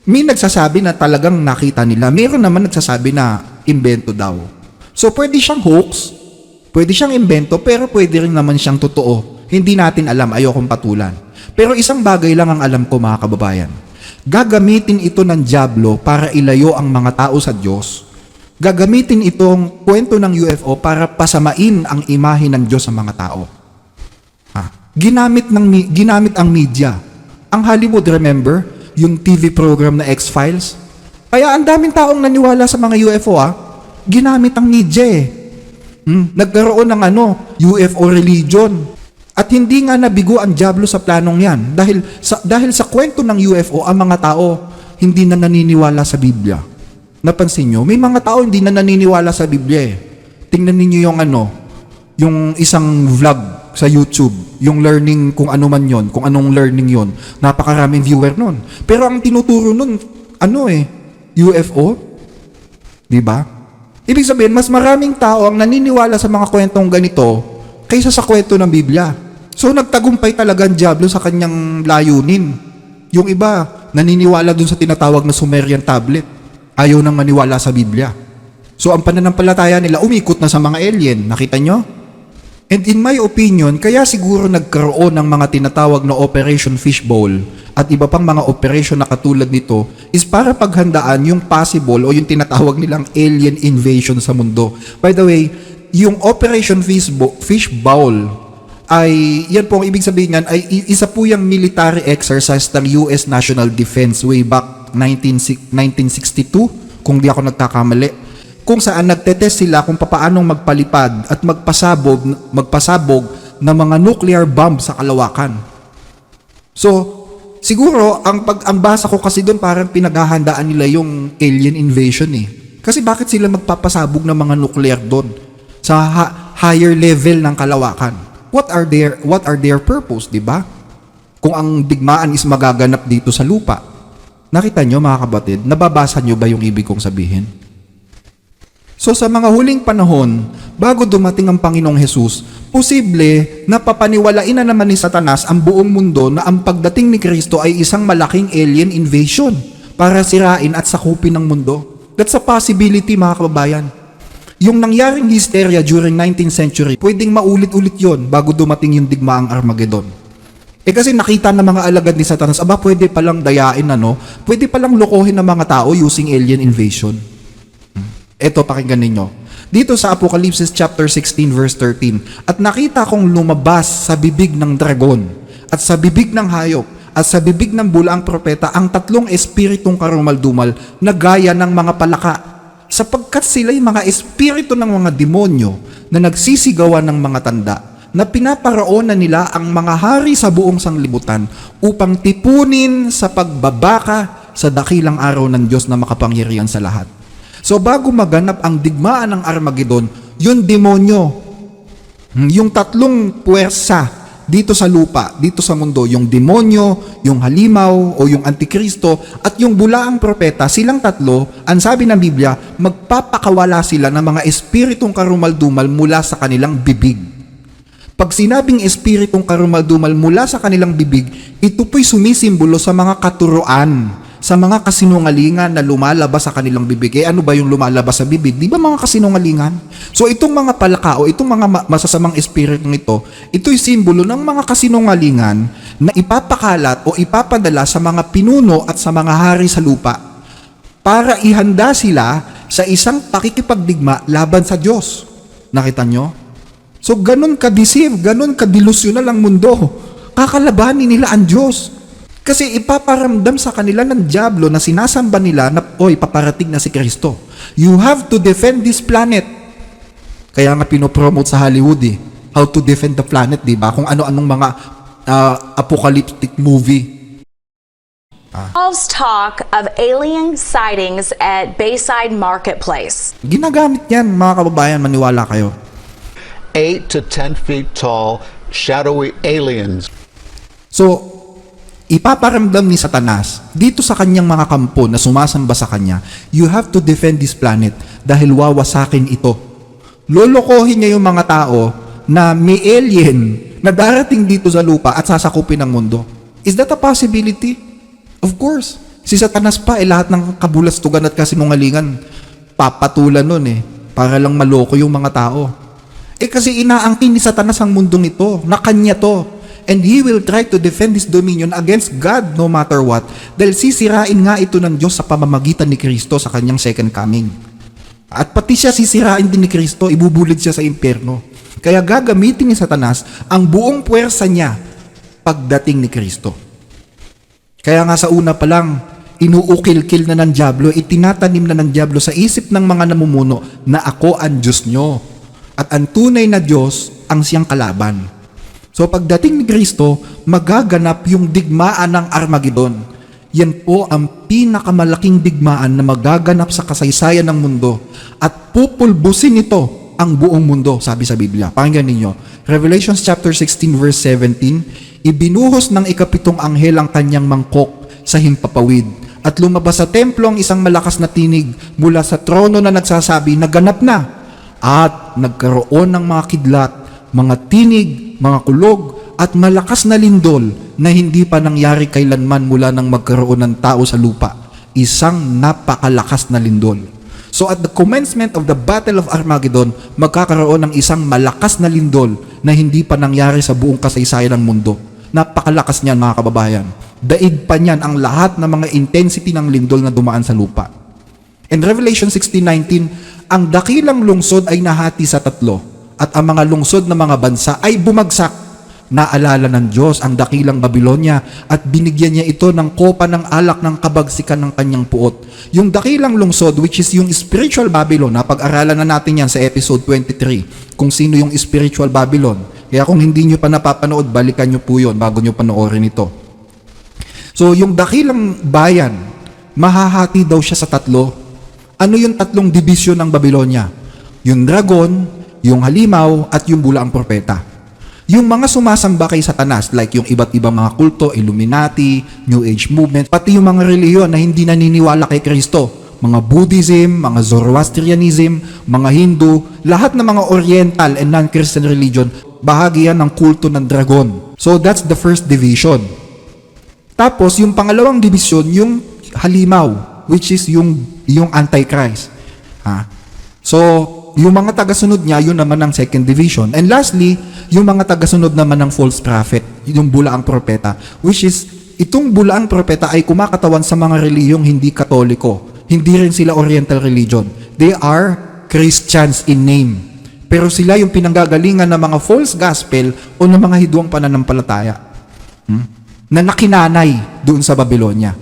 may nagsasabi na talagang nakita nila. Meron naman nagsasabi na imbento daw. So pwede siyang hoax, pwede siyang imbento, pero pwede rin naman siyang totoo. Hindi natin alam, ayokong patulan. Pero isang bagay lang ang alam ko mga kababayan. Gagamitin ito ng dyablo para ilayo ang mga tao sa Diyos. Gagamitin itong kwento ng UFO para pasamain ang imahe ng Diyos sa mga tao. Ginamit ang media. Ang Hollywood, remember? Yung TV program na X-Files? Kaya ang daming taong naniwala sa mga UFO ginamit ang media Nagkaroon ng UFO religion. At hindi nga nabigo ang dyablo sa planong yan. Dahil sa kwento ng UFO, ang mga tao hindi na naniniwala sa Biblia. Napansin nyo? May mga tao hindi na naniniwala sa Biblia Tingnan ninyo yung yung isang vlog sa YouTube, yung learning kung ano man yon, kung anong learning yon, napakaraming viewer nun. Pero ang tinuturo nun, UFO, di ba? Ibig sabihin, mas maraming tao ang naniniwala sa mga kwentong ganito kaysa sa kwento ng Biblia. So nagtagumpay talaga ang Diablo sa kanyang layunin. Yung iba, naniniwala dun sa tinatawag na Sumerian tablet. Ayaw nang maniwala sa Biblia. So ang pananampalataya nila umikot na sa mga alien. Nakita nyo? And in my opinion, kaya siguro nagkaroon ng mga tinatawag na Operation Fishbowl at iba pang mga operation na katulad nito is para paghandaan yung possible o yung tinatawag nilang alien invasion sa mundo. By the way, yung Operation Fishbowl ay, yan po ang ibig sabihin niyan, ay isa po yung military exercise ng US National Defense way back 1962, kung di ako nagkakamali, kung saan nagtetest sila kung paanong magpalipad at magpasabog ng mga nuclear bomb sa kalawakan. So, siguro, ang basa ko kasi doon parang pinaghahandaan nila yung alien invasion eh. Kasi bakit sila magpapasabog ng mga nuclear doon sa higher level ng kalawakan? What are their purpose, di ba? Kung ang digmaan is magaganap dito sa lupa. Nakita nyo mga kabatid, nababasa nyo ba yung ibig kong sabihin? So sa mga huling panahon, bago dumating ang Panginoong Hesus, posible na papaniwalain na naman ni Satanas ang buong mundo na ang pagdating ni Kristo ay isang malaking alien invasion para sirain at sakupin ang mundo. That's a possibility mga kababayan. Yung nangyaring hysteria during 19th century, pwedeng maulit-ulit yon bago dumating yung digmaang Armageddon. Kasi nakita ng mga alagad ni Satanas, pwede palang dayain pwede palang lokohin ng mga tao using alien invasion. Ito, pakinggan ninyo. Dito sa Apocalypse chapter 16 verse 13, at nakita kong lumabas sa bibig ng dragon, at sa bibig ng hayop, at sa bibig ng bulaang propeta ang tatlong espiritong karumaldumal na gaya ng mga palaka, sapagkat sila'y mga espiritu ng mga demonyo na nagsisigawan ng mga tanda, na pinaparoonan nila ang mga hari sa buong sanglibutan upang tipunin sa pagbabaka sa dakilang araw ng Diyos na makapangyarihan sa lahat. So bago maganap ang digmaan ng Armageddon, yung demonyo, yung tatlong puwersa dito sa lupa, dito sa mundo, yung demonyo, yung halimaw o yung antikristo at yung bulaang propeta, silang tatlo, ang sabi ng Biblia, magpapakawala sila ng mga espiritong karumaldumal mula sa kanilang bibig. Pag sinabing espiritong karumaldumal mula sa kanilang bibig, ito po'y sumisimbolo sa mga katuruan, sa mga kasinungalingan na lumalabas sa kanilang bibig. Ano ba yung lumalabas sa bibig? Di ba mga kasinungalingan? So itong mga palaka o itong mga masasamang espiritu nito, ito'y simbolo ng mga kasinungalingan na ipapakalat o ipapadala sa mga pinuno at sa mga hari sa lupa para ihanda sila sa isang pakikipagdigma laban sa Diyos. Nakita nyo? So ganun ka-deceive, ganun ka-delusional ang mundo. Kakalabanin nila ang Diyos. Kasi ipaparamdam sa kanila ng Diablo na sinasamba nila na, paparating na si Kristo. You have to defend this planet. Kaya nga pinopromote sa Hollywood how to defend the planet, di ba? Kung ano-anong mga apocalyptic movie. Involves talk of alien sightings at Bayside Marketplace. Ginagamit yan, mga kababayan, maniwala kayo. 8 to 10 feet tall, shadowy aliens. So, ipaparamdam ni Satanas dito sa kanyang mga kampo na sumasamba sa kanya, you have to defend this planet dahil wawasakin ito. Lolokohin niya yung mga tao na may alien na darating dito sa lupa at sasakupin ang mundo. Is that a possibility? Of course. Si Satanas pa, lahat ng kabulastugan at kasinungalingan, papatulan nun para lang maloko yung mga tao. Kasi inaangkin ni Satanas ang mundong ito, na kanya to. And he will try to defend his dominion against God no matter what. Dahil sisirain nga ito ng Diyos sa pamamagitan ni Kristo sa kanyang second coming. At pati siya sisirain din ni Kristo, ibubulid siya sa impyerno. Kaya gagamitin ni Satanas ang buong puwersa niya pagdating ni Kristo. Kaya nga sa una pa lang, inuukil-kil na ng Diablo, itinatanim na ng Diablo sa isip ng mga namumuno na ako ang Diyos nyo. At ang tunay na Diyos ang siyang kalaban. So pagdating ni Kristo, magaganap yung digmaan ng Armageddon. Yan po ang pinakamalaking digmaan na magaganap sa kasaysayan ng mundo at pupulbusin ito ang buong mundo, sabi sa Biblia. Pakinggan ninyo. Revelation chapter 16 verse 17, ibinuhos ng ikapitong anghel ang kanyang mangkok sa himpapawid. At lumabas sa templo ang isang malakas na tinig mula sa trono na nagsasabi, naganap na. At nagkaroon ng mga kidlat, mga tinig, mga kulog, at malakas na lindol na hindi pa nangyari kailanman mula nang magkaroon ng tao sa lupa. Isang napakalakas na lindol. So at the commencement of the Battle of Armageddon, magkakaroon ng isang malakas na lindol na hindi pa nangyari sa buong kasaysayan ng mundo. Napakalakas niyan mga kababayan. Daig pa niyan ang lahat ng mga intensity ng lindol na dumaan sa lupa. In Revelation 16:19, ang dakilang lungsod ay nahati sa tatlo at ang mga lungsod ng mga bansa ay bumagsak. Naalala ng Diyos ang dakilang Babilonia at binigyan niya ito ng kopa ng alak ng kabagsikan ng kanyang puot. Yung dakilang lungsod, which is yung spiritual Babylon, napag-aralan na natin yan sa episode 23, kung sino yung spiritual Babylon. Kaya kung hindi nyo pa napapanood, balikan nyo po yun bago nyo panoorin ito. So yung dakilang bayan, mahahati daw siya sa tatlo. Ano yung tatlong dibisyon ng Babylonia? Yung dragon, yung halimaw, at yung bulaang propeta. Yung mga sumasamba kay Satanas, like yung iba't ibang mga kulto, Illuminati, New Age movement, pati yung mga reliyon na hindi naniniwala kay Kristo, mga Buddhism, mga Zoroastrianism, mga Hindu, lahat ng mga Oriental and non-Christian religion, bahagi yan ng kulto ng dragon. So that's the first division. Tapos yung pangalawang division, yung halimaw, which is yung Antichrist. So yung mga tagasunod niya, yun naman ang second division. And lastly, yung mga tagasunod naman ng false prophet, yung bulaang propeta, which is, itong bulaang propeta ay kumakatawan sa mga reliyong hindi katoliko. Hindi rin sila oriental religion. They are Christians in name. Pero sila yung pinanggagalingan ng mga false gospel o ng mga hidwang pananampalataya na nakinanay doon sa Babylonia.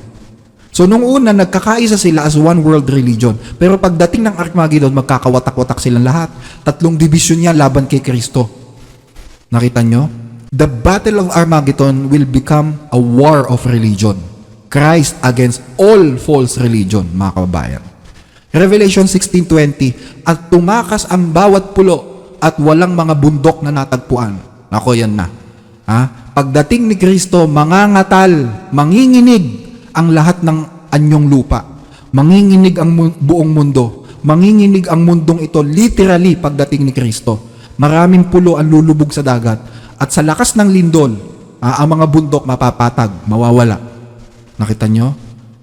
So nung una, nagkakaisa sila as one world religion. Pero pagdating ng Armageddon, magkakawatak-watak silang lahat. Tatlong division niya laban kay Kristo. Nakita nyo? The Battle of Armageddon will become a war of religion. Christ against all false religion, mga kababayan. Revelation 16:20, at tumakas ang bawat pulo at walang mga bundok na natagpuan. Nako, yan na. Pagdating ni Kristo, mangangatal, manginginig ang lahat ng anyong lupa. Manginginig ang buong mundo. Manginginig ang mundong ito literally pagdating ni Kristo. Maraming pulo ang lulubog sa dagat. At sa lakas ng lindol, ang mga bundok mapapatag, mawawala. Nakita nyo?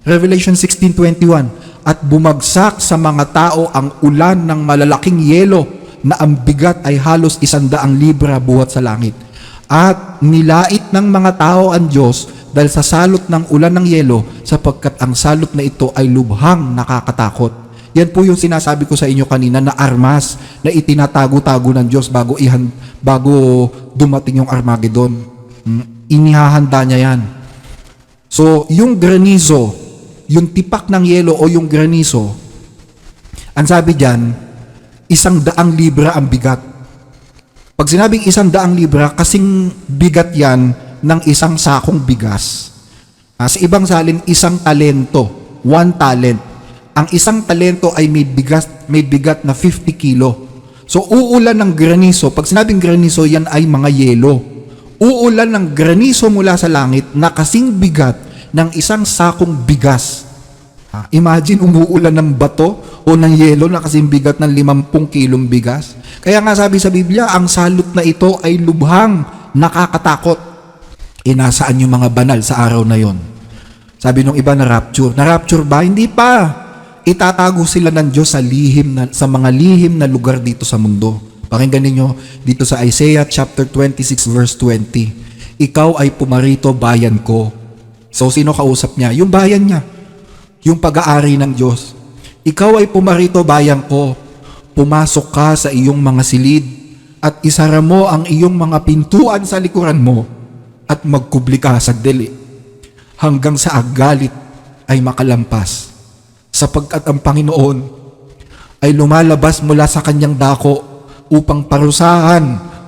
Revelation 16:21, at bumagsak sa mga tao ang ulan ng malalaking yelo na ang bigat ay halos 100 libra buhat sa langit. At nilait ng mga tao ang Diyos dahil sa salot ng ulan ng yelo, sapagkat ang salot na ito ay lubhang nakakatakot. Yan po yung sinasabi ko sa inyo kanina na armas na itinatago-tago ng Diyos bago dumating yung Armageddon. Inihahanda niya yan. So, yung granizo, yung tipak ng yelo o yung granizo, ang sabi diyan, 100 libra ang bigat. Pag sinabing 100 libra, kasing bigat yan ng isang sakong bigas. Sa ibang salin, 1 talento, 1 talent. Ang 1 talento ay may bigat na 50 kilo. So, uulan ng granizo. Pag sinabing granizo, yan ay mga yelo. Uulan ng granizo mula sa langit na kasing bigat ng isang sakong bigas. Imagine umuulan ng bato o ng yelo na kasing bigat ng 50 kilong bigas. Kaya nga sabi sa Biblia, ang salot na ito ay lubhang nakakatakot. Nasaan yung mga banal sa araw na yon? Sabi nung iba na rapture. Na rapture ba? Hindi pa. Itatago sila ng Diyos sa mga lihim na lugar dito sa mundo. Pakinggan ninyo dito sa Isaiah chapter 26 verse 20. Ikaw ay pumarito, bayan ko. So sino kausap niya? Yung bayan niya. Yung pag-aari ng Diyos. Ikaw ay pumarito, bayan ko. Pumasok ka sa iyong mga silid at isara mo ang iyong mga pintuan sa likuran mo at magkubli ka sa dili hanggang sa agalit ay makalampas, sapagkat ang Panginoon ay lumalabas mula sa kanyang dako upang parusahan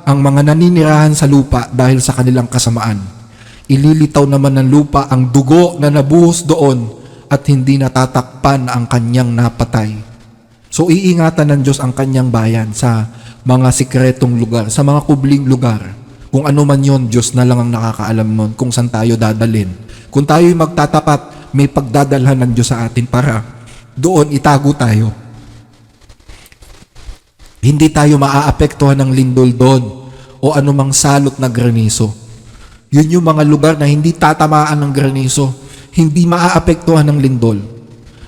ang mga naninirahan sa lupa dahil sa kanilang kasamaan. Ililitaw naman ng lupa ang dugo na nabuhos doon at hindi natatakpan ang kanyang napatay. So iingatan ng Diyos ang kanyang bayan sa mga sikretong lugar, sa mga kubling lugar. Kung ano man yon, Diyos na lang ang nakakaalam nun kung saan tayo dadalhin. Kung tayo'y magtatapat, may pagdadalhan ng Diyos sa atin para doon itago tayo. Hindi tayo maaapektuhan ng lindol doon o anumang salot na granizo. Yun yung mga lugar na hindi tatamaan ng granizo, hindi maaapektuhan ng lindol.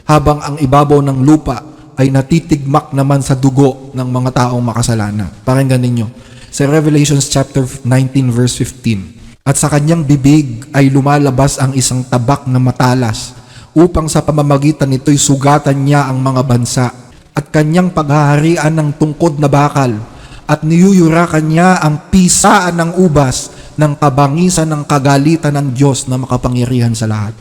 Habang ang ibabaw ng lupa ay natitigmak naman sa dugo ng mga taong makasalanan. Pakinggan ninyo. Sa Revelations chapter 19 verse 15. At sa kanyang bibig ay lumalabas ang isang tabak na matalas upang sa pamamagitan nito'y sugatan niya ang mga bansa at kanyang paghaharian ng tungkod na bakal at niyuyurakan niya ang pisaan ng ubas ng kabangisan ng kagalitan ng Diyos na makapangyarihan sa lahat.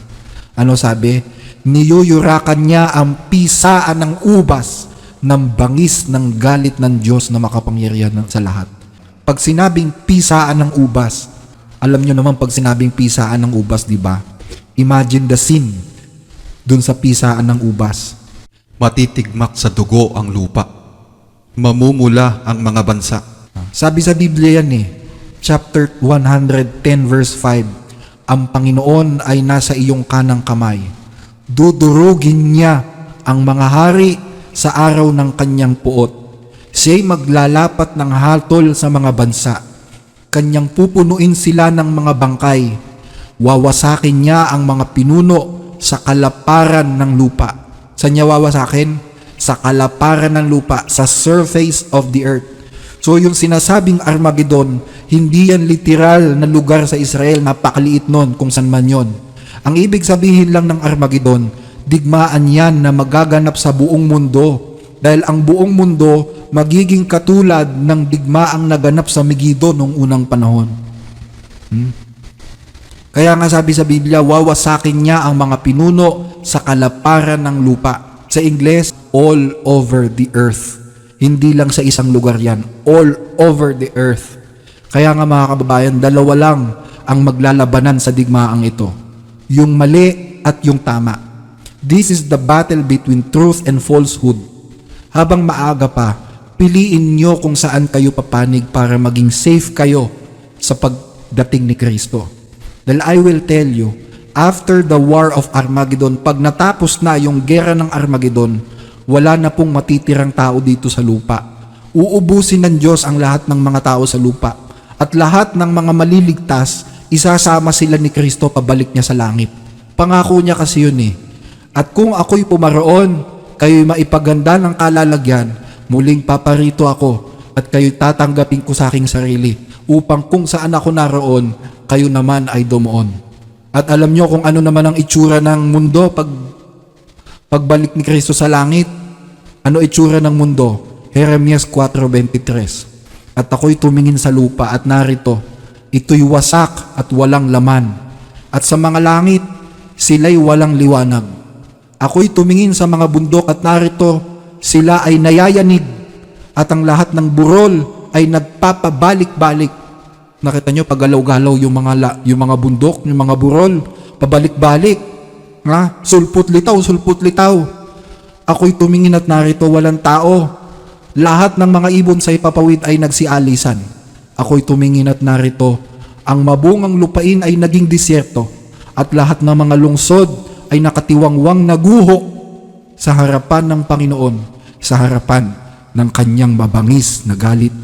Ano sabi? Niyuyurakan niya ang pisaan ng ubas ng bangis ng galit ng Diyos na makapangyarihan sa lahat. Pag sinabing pisaan ng ubas, alam nyo naman pag sinabing pisaan ng ubas, di ba? Imagine the scene dun sa pisaan ng ubas. Matitigmak sa dugo ang lupa. Mamumula ang mga bansa. Sabi sa Biblia yan chapter 110 verse 5, ang Panginoon ay nasa iyong kanang kamay. Dudurugin niya ang mga hari sa araw ng kanyang puot. Siya'y maglalapat ng hatol sa mga bansa. Kanyang pupunuin sila ng mga bangkay. Wawasakin niya ang mga pinuno sa kalaparan ng lupa. Saan niya wawasakin? Sa kalaparan ng lupa, sa surface of the earth. So yung sinasabing Armageddon, hindi yan literal na lugar sa Israel, napakaliit nun kung saan man yon. Ang ibig sabihin lang ng Armageddon, digmaan yan na magaganap sa buong mundo. Dahil ang buong mundo magiging katulad ng digmaang naganap sa Megiddo noong unang panahon. Kaya nga sabi sa Biblia, wawasakin niya ang mga pinuno sa kalaparan ng lupa. Sa Ingles, all over the earth. Hindi lang sa isang lugar yan, all over the earth. Kaya nga mga kababayan, dalawa lang ang maglalabanan sa digmaang ito. Yung mali at yung tama. This is the battle between truth and falsehood. Habang maaga pa, piliin nyo kung saan kayo papanig para maging safe kayo sa pagdating ni Kristo. Dahil I will tell you, after the war of Armageddon, pag natapos na yung gera ng Armageddon, wala na pong matitirang tao dito sa lupa. Uubusin ng Diyos ang lahat ng mga tao sa lupa. At lahat ng mga maliligtas, isasama sila ni Kristo pabalik niya sa langit. Pangako niya kasi yun At kung ako'y pumaroon, kayo'y maipaganda ng kalalagyan, muling paparito ako at kayo'y tatanggapin ko sa aking sarili upang kung saan ako naroon, kayo naman ay dumuon. At alam nyo kung ano naman ang itsura ng mundo pagbalik ni Kristo sa langit? Ano itsura ng mundo? Jeremias 4:23. At ako'y tumingin sa lupa at narito, ito'y wasak at walang laman. At sa mga langit, sila'y walang liwanag. Ako'y tumingin sa mga bundok at narito, sila ay nayayanig. At ang lahat ng burol ay nagpapabalik-balik. Nakita nyo, pagalaw-galaw yung mga bundok, yung mga burol, pabalik-balik. Sulput-litaw. Ako'y tumingin at narito, walang tao. Lahat ng mga ibon sa ipapawid ay nagsialisan. Ako'y tumingin at narito, ang mabungang lupain ay naging disyerto, at lahat ng mga lungsod ay nakatiwangwang naguho sa harapan ng Panginoon, sa harapan ng kanyang mabangis na galit.